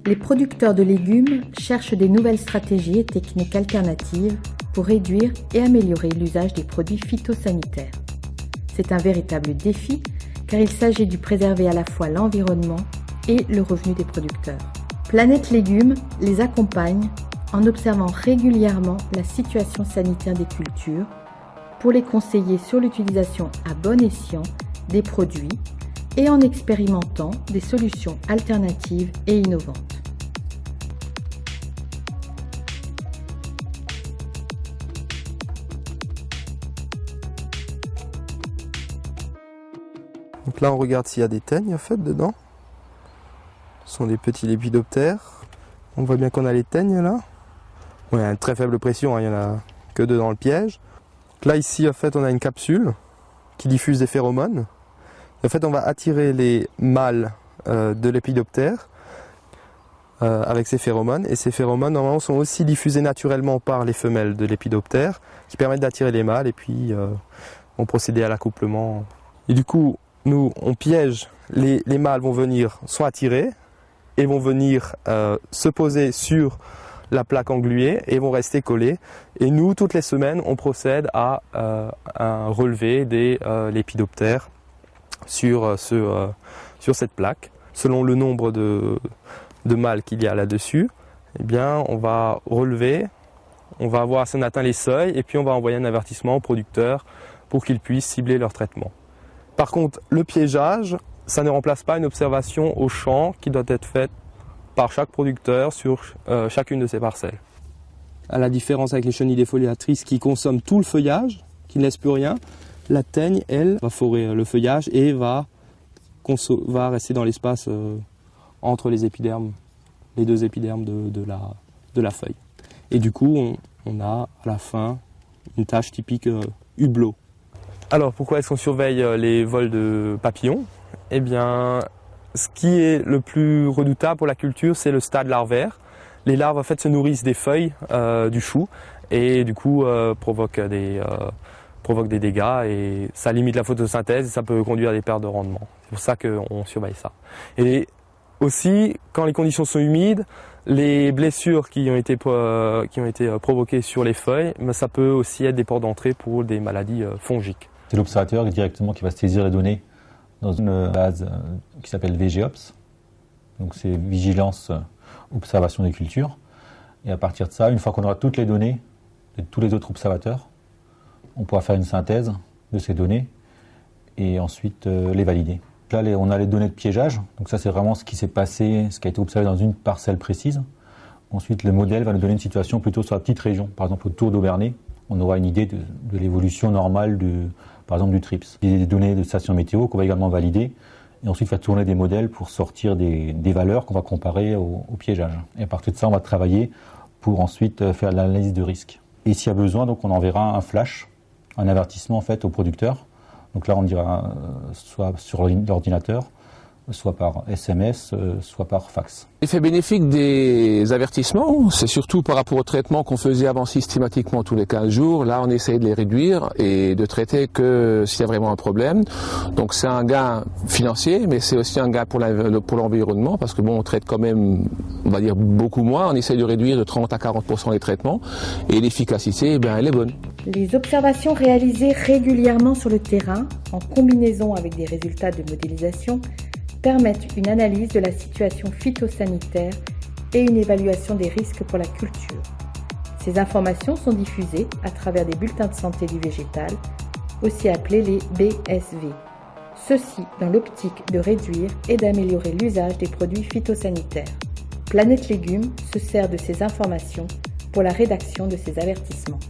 les producteurs de légumes cherchent des nouvelles stratégies et techniques alternatives pour réduire et améliorer l'usage des produits phytosanitaires. C'est un véritable défi car il s'agit de préserver à la fois l'environnement et le revenu des producteurs. Planète Légumes les accompagne en observant régulièrement la situation sanitaire des cultures pour les conseiller sur l'utilisation à bon escient des produits et en expérimentant des solutions alternatives et innovantes. Donc là on regarde s'il y a des teignes en fait dedans. Ce sont des petits lépidoptères. On voit bien qu'on a les teignes là. Bon, il y a une très faible pression, hein, il n'y en a que deux dans le piège. Donc là ici en fait on a une capsule qui diffuse des phéromones. En fait on va attirer les mâles de lépidoptères avec ces phéromones. Et ces phéromones normalement sont aussi diffusés naturellement par les femelles de lépidoptères qui permettent d'attirer les mâles et puis vont procéder à l'accouplement. Et du coup nous on piège, les mâles vont venir sont attirés et vont venir se poser sur la plaque engluée et vont rester collés. Et nous, toutes les semaines, on procède à un relevé des lépidoptères sur cette plaque. Selon le nombre de mâles qu'il y a là-dessus, eh bien, on va relever, on va voir si on atteint les seuils et puis on va envoyer un avertissement aux producteurs pour qu'ils puissent cibler leur traitement. Par contre, le piégeage, ça ne remplace pas une observation au champ qui doit être faite par chaque producteur sur chacune de ses parcelles. À la différence avec les chenilles défoliatrices qui consomment tout le feuillage, qui ne laissent plus rien, la teigne, elle, va forer le feuillage et va rester dans l'espace entre les épidermes, les deux épidermes de la feuille. Et du coup, on a à la fin une tache typique hublot. Alors pourquoi est-ce qu'on surveille les vols de papillons ? Eh bien, ce qui est le plus redoutable pour la culture, c'est le stade larvaire. Les larves en fait se nourrissent des feuilles du chou et du coup provoquent des dégâts et ça limite la photosynthèse et ça peut conduire à des pertes de rendement. C'est pour ça qu'on surveille ça. Et aussi, quand les conditions sont humides, les blessures qui ont été provoquées sur les feuilles, ça peut aussi être des ports d'entrée pour des maladies fongiques. C'est l'observateur directement qui va saisir les données dans une base qui s'appelle VGOps. Donc c'est Vigilance Observation des cultures. Et à partir de ça, une fois qu'on aura toutes les données de tous les autres observateurs, on pourra faire une synthèse de ces données et ensuite les valider. Là, on a les données de piégeage. Donc ça, c'est vraiment ce qui s'est passé, ce qui a été observé dans une parcelle précise. Ensuite, le modèle va nous donner une situation plutôt sur la petite région. Par exemple, autour d'Aubernay, on aura une idée de l'évolution normale par exemple du TRIPS. Il y a des données de station météo qu'on va également valider et ensuite faire tourner des modèles pour sortir des valeurs qu'on va comparer au piégeage. Et à partir de ça, on va travailler pour ensuite faire l'analyse de risque. Et s'il y a besoin, donc on enverra un flash, un avertissement en fait au producteur. Donc là, on dira soit sur l'ordinateur, soit par SMS, soit par fax. L'effet bénéfique des avertissements, c'est surtout par rapport au traitement qu'on faisait avant systématiquement tous les 15 jours. Là, on essaye de les réduire et de traiter que s'il y a vraiment un problème. Donc c'est un gain financier, mais c'est aussi un gain pour l'environnement parce que bon, on traite quand même, on va dire, beaucoup moins. On essaye de réduire de 30 à 40% les traitements et l'efficacité, eh bien, elle est bonne. Les observations réalisées régulièrement sur le terrain, en combinaison avec des résultats de modélisation, permettent une analyse de la situation phytosanitaire et une évaluation des risques pour la culture. Ces informations sont diffusées à travers des bulletins de santé du végétal, aussi appelés les BSV. Ceci dans l'optique de réduire et d'améliorer l'usage des produits phytosanitaires. Planète Légumes se sert de ces informations pour la rédaction de ces avertissements.